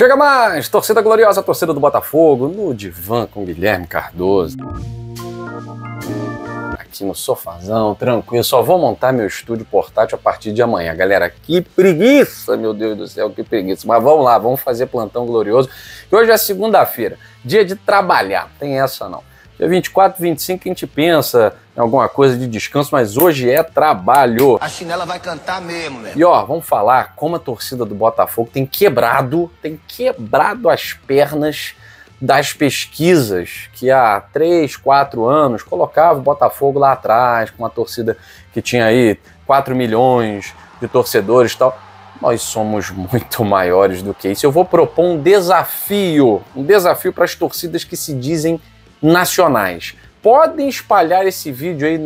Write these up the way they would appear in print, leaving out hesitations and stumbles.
Chega mais, torcida gloriosa, torcida do Botafogo, no divã com Guilherme Cardoso. Aqui no sofazão, tranquilo, só vou montar meu estúdio portátil a partir de amanhã. Galera, que preguiça, meu Deus do céu, que preguiça. Mas vamos lá, vamos fazer plantão glorioso. E hoje é segunda-feira, dia de trabalhar, tem essa não. Dia 24, 25 a gente pensa em alguma coisa de descanso, mas hoje é trabalho. A chinela vai cantar mesmo, né? E ó, vamos falar como a torcida do Botafogo tem quebrado as pernas das pesquisas que há 3, 4 anos colocava o Botafogo lá atrás, com uma torcida que tinha aí 4 milhões de torcedores e tal. Nós somos muito maiores do que isso. Eu vou propor um desafio para as torcidas que se dizem nacionais. Podem espalhar esse vídeo aí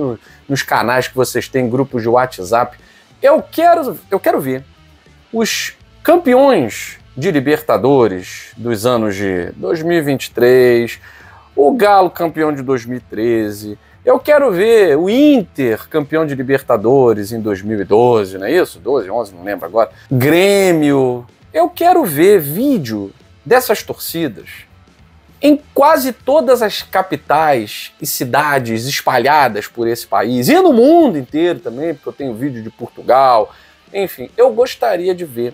nos canais que vocês têm, grupos de WhatsApp. Eu quero ver os campeões de Libertadores dos anos de 2023, o Galo campeão de 2013, eu quero ver o Inter campeão de Libertadores em 2012, não é isso? 12, 11, não lembro agora. Grêmio. Eu quero ver vídeo dessas torcidas em quase todas as capitais e cidades espalhadas por esse país, e no mundo inteiro também, porque eu tenho vídeo de Portugal, enfim, eu gostaria de ver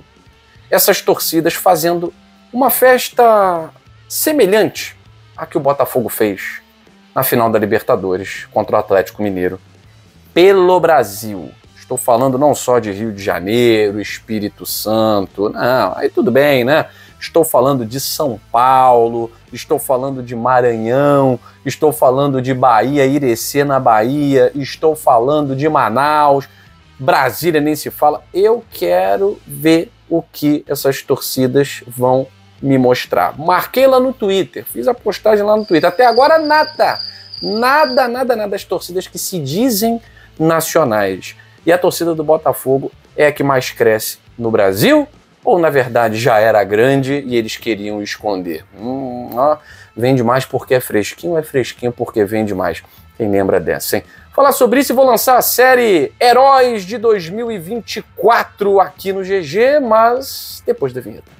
essas torcidas fazendo uma festa semelhante à que o Botafogo fez na final da Libertadores contra o Atlético Mineiro pelo Brasil. Estou falando não só de Rio de Janeiro, Espírito Santo, não, aí tudo bem, né? Estou falando de São Paulo, estou falando de Maranhão, estou falando de Bahia, Irecê na Bahia, estou falando de Manaus, Brasília nem se fala. Eu quero ver o que essas torcidas vão me mostrar. Marquei lá no Twitter, fiz a postagem lá no Twitter. Até agora nada as torcidas que se dizem nacionais. E a torcida do Botafogo é a que mais cresce no Brasil? Ou, na verdade, já era grande e eles queriam esconder? Ó, vende mais porque é fresquinho porque vende mais. Quem lembra dessa, hein? Falar sobre isso e vou lançar a série Heróis de 2024 aqui no GG, mas depois da vinheta.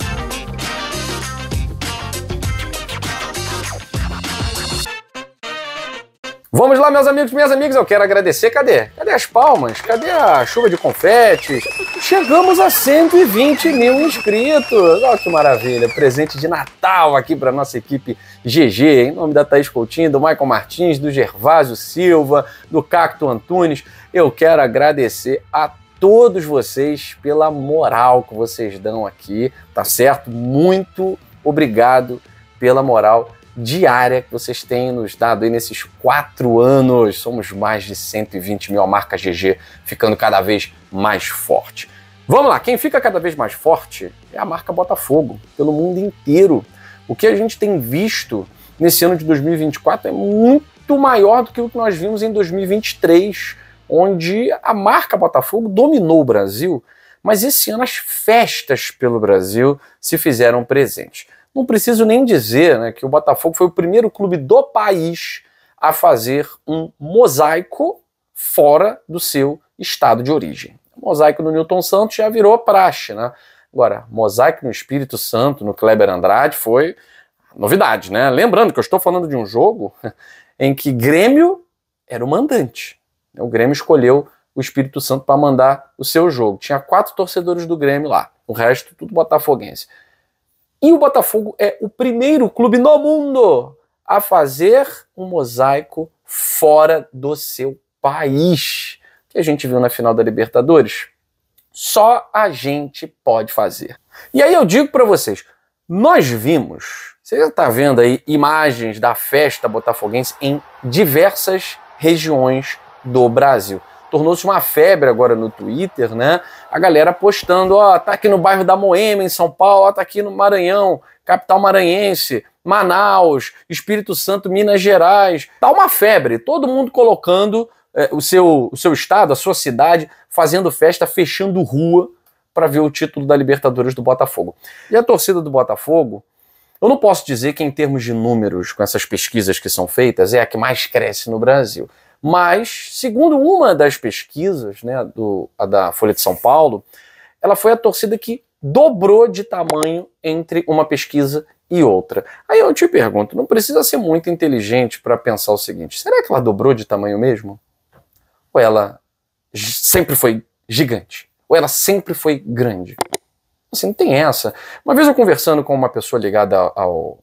Vamos lá, meus amigos e minhas amigas, eu quero agradecer, cadê as palmas? Cadê a chuva de confetes? Chegamos a 120 mil inscritos, olha que maravilha, presente de Natal aqui para nossa equipe GG, em nome da Thaís Coutinho, do Michael Martins, do Gervásio Silva, do Cacto Antunes. Eu quero agradecer a todos vocês pela moral que vocês dão aqui, tá certo? Muito obrigado pela moral diária que vocês têm nos dado aí nesses 4 anos. Somos mais de 120 mil, a marca GG ficando cada vez mais forte. Vamos lá, quem fica cada vez mais forte é a marca Botafogo, pelo mundo inteiro. O que a gente tem visto nesse ano de 2024 é muito maior do que o que nós vimos em 2023, onde a marca Botafogo dominou o Brasil, mas esse ano as festas pelo Brasil se fizeram presentes. Não preciso nem dizer, né, que o Botafogo foi o primeiro clube do país a fazer um mosaico fora do seu estado de origem. O mosaico no Newton Santos já virou praxe, né? Agora, mosaico no Espírito Santo, no Kleber Andrade, foi novidade, né? Lembrando que eu estou falando de um jogo em que Grêmio era o mandante. O Grêmio escolheu o Espírito Santo para mandar o seu jogo. Tinha 4 torcedores do Grêmio lá, o resto tudo botafoguense. E o Botafogo é o primeiro clube no mundo a fazer um mosaico fora do seu país. Que a gente viu na final da Libertadores. Só a gente pode fazer. E aí eu digo para vocês, nós vimos, você já está vendo aí imagens da festa botafoguense em diversas regiões do Brasil. Tornou-se uma febre agora no Twitter, né? A galera postando, ó, tá aqui no bairro da Moema, em São Paulo, ó, tá aqui no Maranhão, capital maranhense, Manaus, Espírito Santo, Minas Gerais. Tá uma febre, todo mundo colocando o seu estado, a sua cidade, fazendo festa, fechando rua para ver o título da Libertadores do Botafogo. E a torcida do Botafogo, eu não posso dizer que em termos de números, com essas pesquisas que são feitas, é a que mais cresce no Brasil. Mas, segundo uma das pesquisas, né, a da Folha de São Paulo, ela foi a torcida que dobrou de tamanho entre uma pesquisa e outra. Aí eu te pergunto, não precisa ser muito inteligente para pensar o seguinte, será que ela dobrou de tamanho mesmo? Ou ela sempre foi gigante? Ou ela sempre foi grande? Assim, não tem essa. Uma vez eu conversando com uma pessoa ligada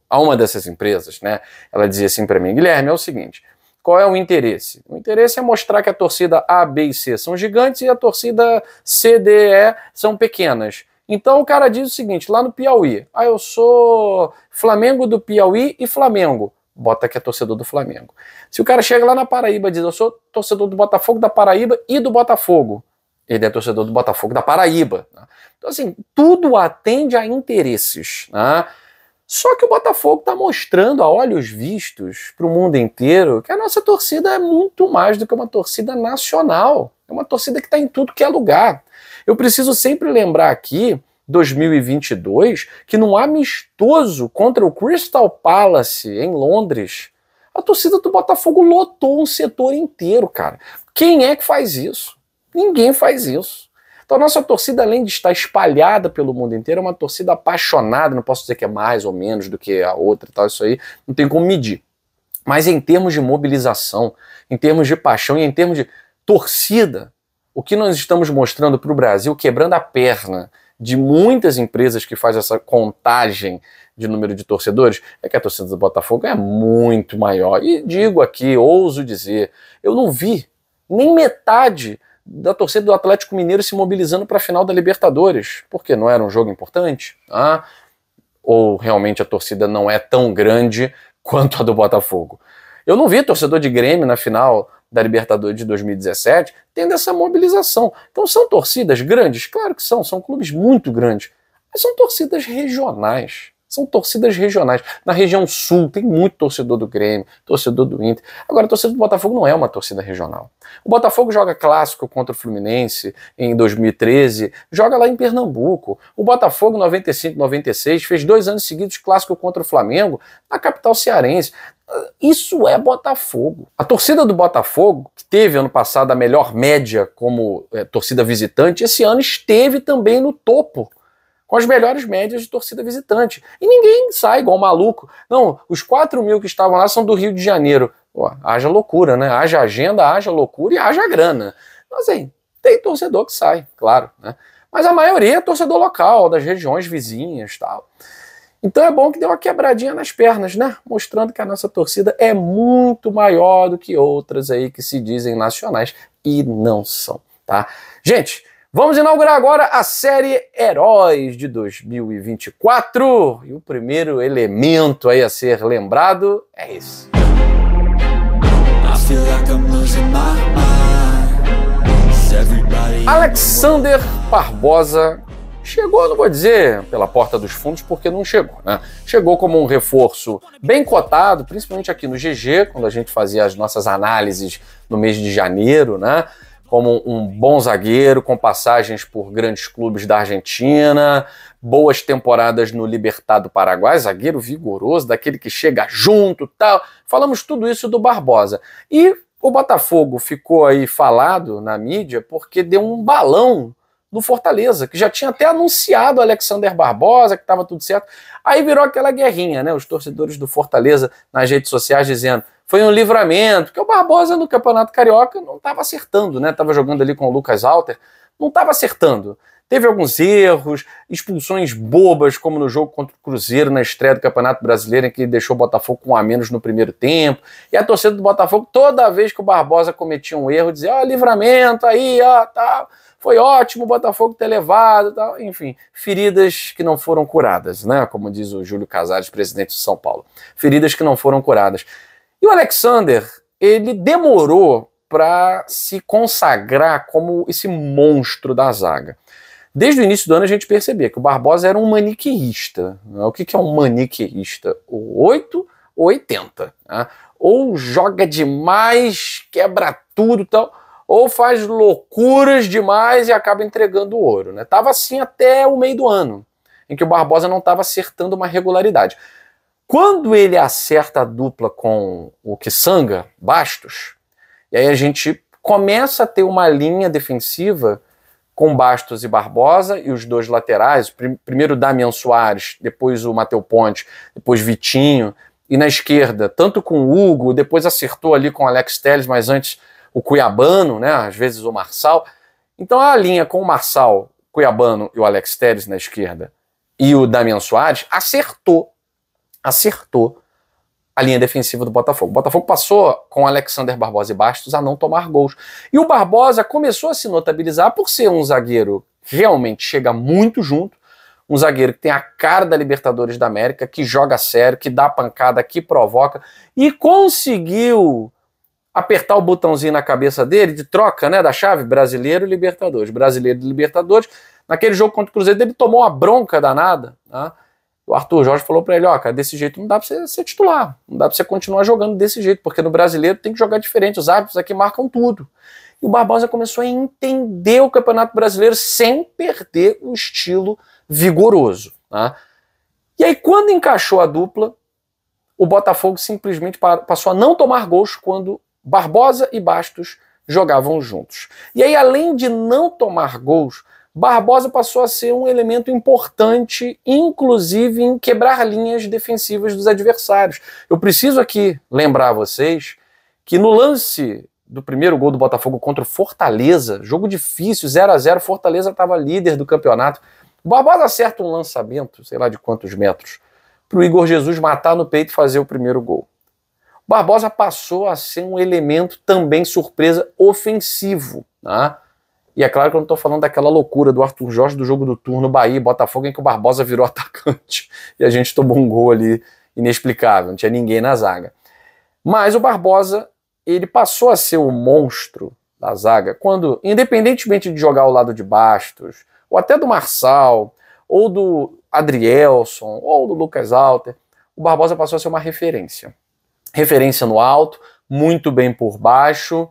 a uma dessas empresas, né, ela dizia assim para mim, Guilherme, é o seguinte, qual é o interesse? O interesse é mostrar que a torcida A, B e C são gigantes e a torcida C, D e E são pequenas. Então o cara diz o seguinte, lá no Piauí, eu sou Flamengo do Piauí e Flamengo. Bota que é torcedor do Flamengo. Se o cara chega lá na Paraíba e diz, eu sou torcedor do Botafogo da Paraíba e do Botafogo, ele é torcedor do Botafogo da Paraíba. Né? Então assim, tudo atende a interesses. Né? Só que o Botafogo está mostrando a olhos vistos para o mundo inteiro que a nossa torcida é muito mais do que uma torcida nacional. É uma torcida que está em tudo que é lugar. Eu preciso sempre lembrar aqui, 2022, que num amistoso contra o Crystal Palace em Londres, a torcida do Botafogo lotou um setor inteiro, cara. Quem é que faz isso? Ninguém faz isso. Então a nossa torcida, além de estar espalhada pelo mundo inteiro, é uma torcida apaixonada, não posso dizer que é mais ou menos do que a outra e tal, isso aí não tem como medir. Mas em termos de mobilização, em termos de paixão e em termos de torcida, o que nós estamos mostrando para o Brasil, quebrando a perna de muitas empresas que fazem essa contagem de número de torcedores, é que a torcida do Botafogo é muito maior. E digo aqui, ouso dizer, eu não vi nem metade da torcida do Atlético Mineiro se mobilizando para a final da Libertadores. Porque não era um jogo importante? Ou realmente a torcida não é tão grande quanto a do Botafogo? Eu não vi torcedor de Grêmio na final da Libertadores de 2017 tendo essa mobilização. Então são torcidas grandes? Claro que são clubes muito grandes, mas são torcidas regionais. São torcidas regionais. Na região sul tem muito torcedor do Grêmio, torcedor do Inter. Agora, a torcida do Botafogo não é uma torcida regional. O Botafogo joga clássico contra o Fluminense em 2013, joga lá em Pernambuco. O Botafogo, 95, 96, fez 2 anos seguidos clássico contra o Flamengo na capital cearense. Isso é Botafogo. A torcida do Botafogo, que teve ano passado a melhor média como torcida visitante, esse ano esteve também no topo, com as melhores médias de torcida visitante. E ninguém sai igual maluco. Não, os 4 mil que estavam lá são do Rio de Janeiro. Pô, haja loucura, né? Haja agenda, haja loucura e haja grana. Então, assim, tem torcedor que sai, claro, né? Mas a maioria é torcedor local, das regiões vizinhas e tal. Então é bom que deu uma quebradinha nas pernas, né? Mostrando que a nossa torcida é muito maior do que outras aí que se dizem nacionais e não são, tá? Gente, vamos inaugurar agora a série Heróis de 2024 e o primeiro elemento aí a ser lembrado é esse. Alexander Barbosa chegou, não vou dizer pela porta dos fundos, porque não chegou, né? Chegou como um reforço bem cotado, principalmente aqui no GG, quando a gente fazia as nossas análises no mês de janeiro, né? Como um bom zagueiro, com passagens por grandes clubes da Argentina, boas temporadas no Libertad do Paraguai, zagueiro vigoroso, daquele que chega junto, tal. Falamos tudo isso do Barbosa. E o Botafogo ficou aí falado na mídia porque deu um balão no Fortaleza, que já tinha até anunciado o Alexander Barbosa, que estava tudo certo. Aí virou aquela guerrinha, né? Os torcedores do Fortaleza nas redes sociais dizendo foi um livramento, porque o Barbosa no Campeonato Carioca não estava acertando, né? Estava jogando ali com o Lucas Alter, não estava acertando. Teve alguns erros, expulsões bobas, como no jogo contra o Cruzeiro, na estreia do Campeonato Brasileiro, em que deixou o Botafogo com 1 a menos no primeiro tempo. E a torcida do Botafogo, toda vez que o Barbosa cometia um erro, dizia, livramento aí, tal. Foi ótimo o Botafogo ter levado, tal. Enfim, feridas que não foram curadas, né? Como diz o Júlio Casares, presidente de São Paulo. Feridas que não foram curadas. E o Alexander, ele demorou para se consagrar como esse monstro da zaga. Desde o início do ano a gente percebia que o Barbosa era um maniqueísta. O que é um maniqueísta? O 8 ou 80. Né? Ou joga demais, quebra tudo e tal, ou faz loucuras demais e acaba entregando o ouro. Né? Tava assim até o meio do ano, em que o Barbosa não estava acertando uma regularidade. Quando ele acerta a dupla com o Kisanga, Bastos, e aí a gente começa a ter uma linha defensiva com Bastos e Barbosa, e os dois laterais, primeiro o Damian Soares, depois o Matheus Ponte, depois Vitinho, e na esquerda, tanto com o Hugo, depois acertou ali com o Alex Telles, mas antes o Cuiabano, né, às vezes o Marçal. Então a linha com o Marçal, Cuiabano e o Alex Telles na esquerda, e o Damian Soares, acertou a linha defensiva do Botafogo. O Botafogo passou com o Alexander Barbosa e Bastos a não tomar gols. E o Barbosa começou a se notabilizar por ser um zagueiro que realmente chega muito junto, um zagueiro que tem a cara da Libertadores da América, que joga sério, que dá pancada, que provoca, e conseguiu apertar o botãozinho na cabeça dele de troca, né, da chave brasileiro e Libertadores. Brasileiro e Libertadores. Naquele jogo contra o Cruzeiro, ele tomou uma bronca danada, né? O Arthur Jorge falou pra ele, ó, cara, desse jeito não dá pra você ser titular, não dá pra você continuar jogando desse jeito, porque no brasileiro tem que jogar diferente, os árbitros aqui marcam tudo. E o Barbosa começou a entender o Campeonato Brasileiro sem perder o estilo vigoroso, né? E aí, quando encaixou a dupla, o Botafogo simplesmente passou a não tomar gols quando Barbosa e Bastos jogavam juntos. E aí, além de não tomar gols, Barbosa passou a ser um elemento importante, inclusive em quebrar linhas defensivas dos adversários. Eu preciso aqui lembrar a vocês que no lance do primeiro gol do Botafogo contra o Fortaleza, jogo difícil, 0-0, Fortaleza estava líder do campeonato. O Barbosa acerta um lançamento, sei lá de quantos metros, para o Igor Jesus matar no peito e fazer o primeiro gol. O Barbosa passou a ser um elemento também surpresa ofensivo, né? E é claro que eu não estou falando daquela loucura do Arthur Jorge do jogo do turno Bahia e Botafogo, em que o Barbosa virou atacante e a gente tomou um gol ali inexplicável, não tinha ninguém na zaga. Mas o Barbosa, ele passou a ser o monstro da zaga quando, independentemente de jogar ao lado de Bastos, ou até do Marçal, ou do Adrielson, ou do Lucas Alter, o Barbosa passou a ser uma referência. Referência no alto, muito bem por baixo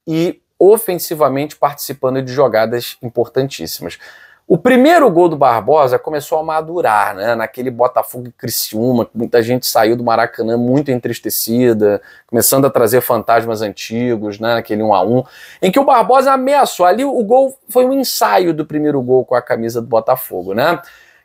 e ofensivamente participando de jogadas importantíssimas. O primeiro gol do Barbosa começou a madurar, né? Naquele Botafogo e Criciúma, que muita gente saiu do Maracanã muito entristecida, começando a trazer fantasmas antigos, né? Naquele 1-1, em que o Barbosa ameaçou. Ali o gol foi um ensaio do primeiro gol com a camisa do Botafogo, né?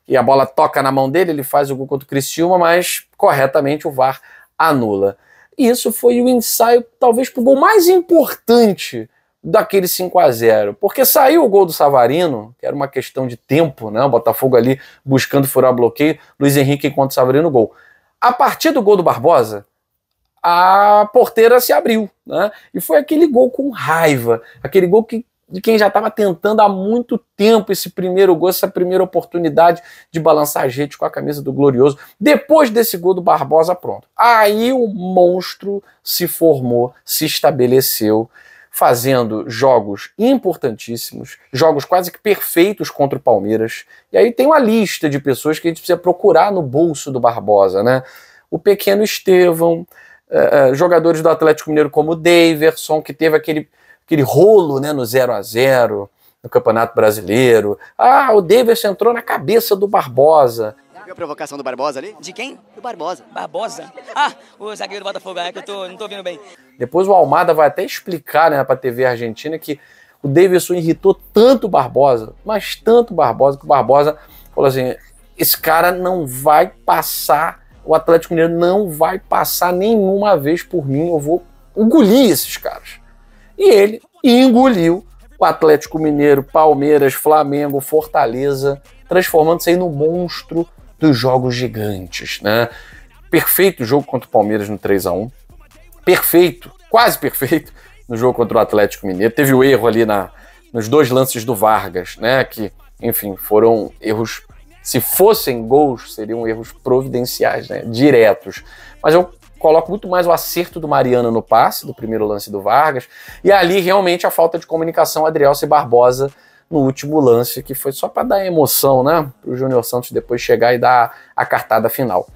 E a bola toca na mão dele, ele faz o gol contra o Criciúma, mas corretamente o VAR anula. E isso foi o ensaio, talvez, para o gol mais importante daquele 5-0, porque saiu o gol do Savarino, que era uma questão de tempo, né? O Botafogo ali buscando furar bloqueio, Luiz Henrique encontra o Savarino no gol. A partir do gol do Barbosa, a porteira se abriu, né? E foi aquele gol com raiva, aquele gol de quem já estava tentando há muito tempo esse primeiro gol, essa primeira oportunidade de balançar as redes com a camisa do Glorioso. Depois desse gol do Barbosa, pronto. Aí o monstro se formou, se estabeleceu, fazendo jogos importantíssimos, jogos quase que perfeitos contra o Palmeiras. E aí tem uma lista de pessoas que a gente precisa procurar no bolso do Barbosa, né? O pequeno Estevão, jogadores do Atlético Mineiro como o Daverson, que teve aquele rolo, né, no 0-0 no Campeonato Brasileiro. Ah, o Daverson entrou na cabeça do Barbosa. Viu a provocação do Barbosa ali? De quem? Do Barbosa. Barbosa? Ah, o zagueiro do Botafogo, é que eu não tô ouvindo bem. Depois o Almada vai até explicar, né, pra TV argentina que o Daverson irritou tanto o Barbosa, mas tanto o Barbosa, que o Barbosa falou assim, esse cara não vai passar, o Atlético Mineiro não vai passar nenhuma vez por mim, eu vou engolir esses caras. E ele engoliu o Atlético Mineiro, Palmeiras, Flamengo, Fortaleza, transformando-se aí no monstro dos jogos gigantes, né? Perfeito jogo contra o Palmeiras no 3-1. Perfeito, quase perfeito no jogo contra o Atlético Mineiro. Teve o erro ali nos dois lances do Vargas, né? Que, enfim, foram erros, se fossem gols, seriam erros providenciais, né? Diretos. Mas eu coloco muito mais o acerto do Mariano no passe, do primeiro lance do Vargas, e ali realmente a falta de comunicação Adrielson e Barbosa no último lance, que foi só para dar emoção, né? Para o Júnior Santos depois chegar e dar a cartada final.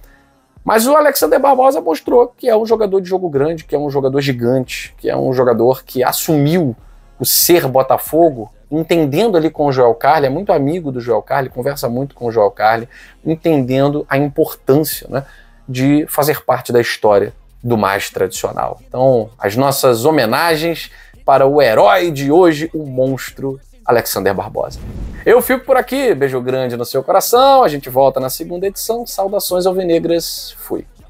Mas o Alexander Barbosa mostrou que é um jogador de jogo grande, que é um jogador gigante, que é um jogador que assumiu o ser Botafogo, entendendo ali com o Joel Carli, é muito amigo do Joel Carli, conversa muito com o Joel Carli, entendendo a importância, né, de fazer parte da história do mais tradicional. Então, as nossas homenagens para o herói de hoje, o monstro Alexander Barbosa. Eu fico por aqui, beijo grande no seu coração, a gente volta na segunda edição. Saudações alvinegras, fui.